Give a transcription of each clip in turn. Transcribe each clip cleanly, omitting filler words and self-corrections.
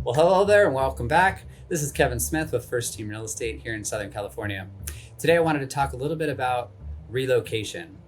Well, hello there and welcome back. This is Kevin Smith with First Team Real Estate here in Southern California. Today I wanted to talk a little bit about relocation.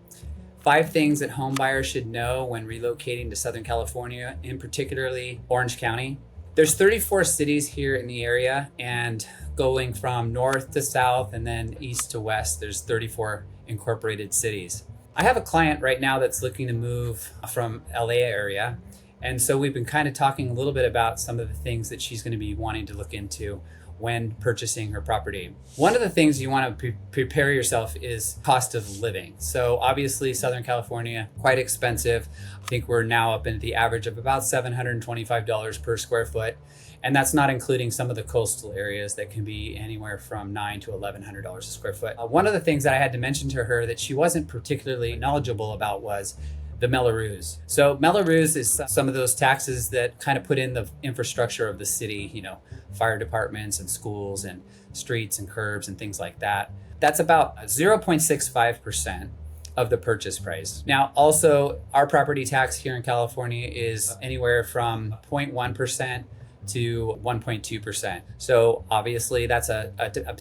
5 things that home buyers should know when relocating to Southern California, in particularly Orange County. There's 34 cities here in the area, and going from north to south and then east to west, there's 34 incorporated cities. I have a client right now that's looking to move from LA area. And so we've been kind of talking a little bit about some of the things that she's going to be wanting to look into when purchasing her property. One of the things you want to prepare yourself is cost of living. So obviously Southern California, quite expensive. I think we're now up into the average of about $725 per square foot. And that's not including some of the coastal areas that can be anywhere from $900 to $1,100 a square foot. One of the things that I had to mention to her that she wasn't particularly knowledgeable about was the Mello-Roos. So Mello-Roos is some of those taxes that kind of put in the infrastructure of the city, fire departments and schools and streets and curbs and things like that. That's about 0.65% of the purchase price. Now, also, our property tax here in California is anywhere from 0.1% to 1.2%. So obviously that's a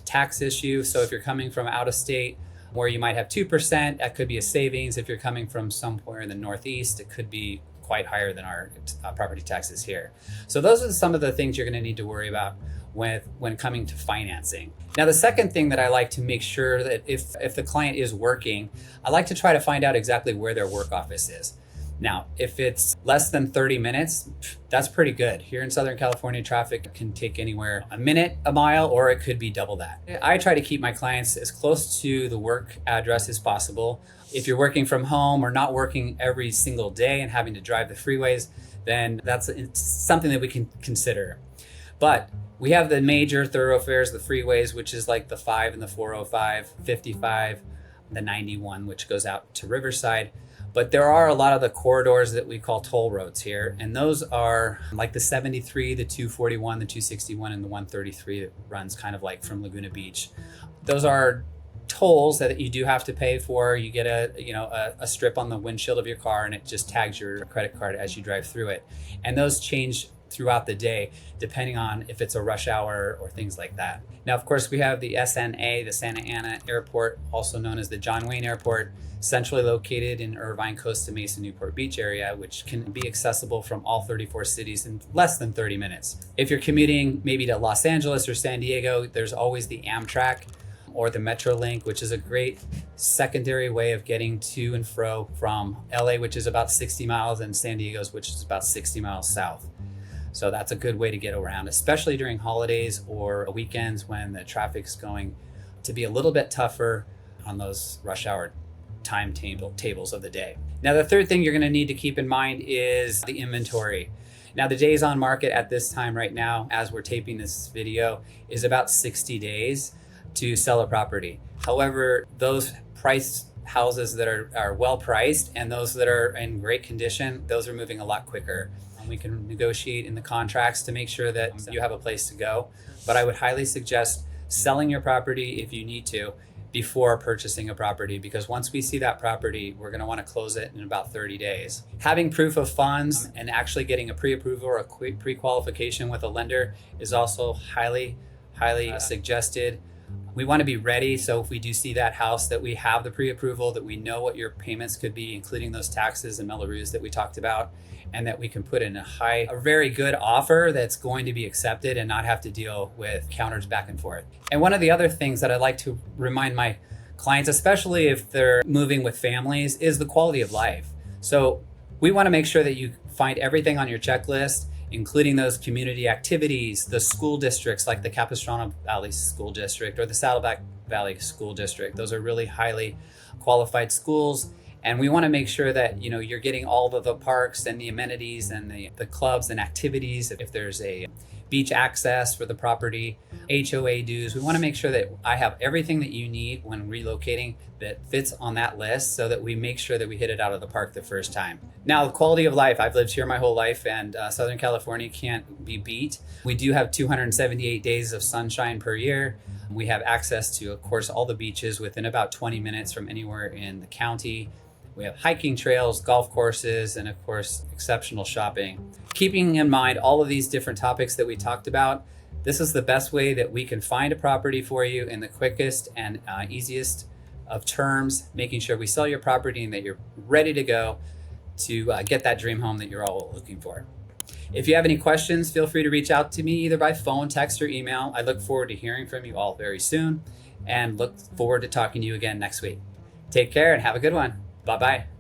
tax issue. So if you're coming from out of state, where you might have 2%, that could be a savings. If you're coming from somewhere in the Northeast, it could be quite higher than our property taxes here. So those are some of the things you're going to need to worry about when coming to financing. Now, the second thing that I like to make sure that if the client is working, I like to try to find out exactly where their work office is. Now, if it's less than 30 minutes, that's pretty good. Here in Southern California, traffic can take anywhere a minute, a mile, or it could be double that. I try to keep my clients as close to the work address as possible. If you're working from home or not working every single day and having to drive the freeways, then that's something that we can consider. But we have the major thoroughfares, the freeways, which is like the 5 and the 405, 55, the 91, which goes out to Riverside. But there are a lot of the corridors that we call toll roads here. And those are like the 73, the 241, the 261, and the 133 that runs kind of like from Laguna Beach. Those are tolls that you do have to pay for. You get a strip on the windshield of your car and it just tags your credit card as you drive through it. And those change throughout the day, depending on if it's a rush hour or things like that. Now, of course, we have the SNA, the Santa Ana Airport, also known as the John Wayne Airport, centrally located in Irvine, Costa Mesa, Newport Beach area, which can be accessible from all 34 cities in less than 30 minutes. If you're commuting maybe to Los Angeles or San Diego, there's always the Amtrak or the Metrolink, which is a great secondary way of getting to and fro from LA, which is about 60 miles, and San Diego's, which is about 60 miles south. So that's a good way to get around, especially during holidays or weekends when the traffic's going to be a little bit tougher on those rush hour tables of the day. Now, the third thing you're going to need to keep in mind is the inventory. Now, the days on market at this time right now, as we're taping this video, is about 60 days to sell a property. However, those price houses that are well priced and those that are in great condition, those are moving a lot quicker. We can negotiate in the contracts to make sure that you have a place to go. But I would highly suggest selling your property if you need to before purchasing a property, because once we see that property, we're going to want to close it in about 30 days. Having proof of funds and actually getting a pre-approval or a pre-qualification with a lender is also highly suggested. We want to be ready, so if we do see that house, that we have the pre-approval, that we know what your payments could be, including those taxes and Mello-Roos that we talked about, and that we can put in a very good offer that's going to be accepted and not have to deal with counters back and forth. And one of the other things that I like to remind my clients, especially if they're moving with families, is the quality of life. So we want to make sure that you find everything on your checklist, including those community activities, the school districts like the Capistrano Valley School District or the Saddleback Valley School District. Those are really highly qualified schools. And we want to make sure that you're getting all of the parks and the amenities and the clubs and activities. If there's a beach access for the property, HOA dues, we want to make sure that I have everything that you need when relocating that fits on that list, so that we make sure that we hit it out of the park the first time. Now, the quality of life, I've lived here my whole life, and Southern California can't be beat. We do have 278 days of sunshine per year. We have access to, of course, all the beaches within about 20 minutes from anywhere in the county. We have hiking trails, golf courses, and of course, exceptional shopping. Keeping in mind all of these different topics that we talked about, this is the best way that we can find a property for you in the quickest and easiest of terms, making sure we sell your property and that you're ready to go to get that dream home that you're all looking for. If you have any questions, feel free to reach out to me either by phone, text, or email. I look forward to hearing from you all very soon and look forward to talking to you again next week. Take care and have a good one. Bye-bye.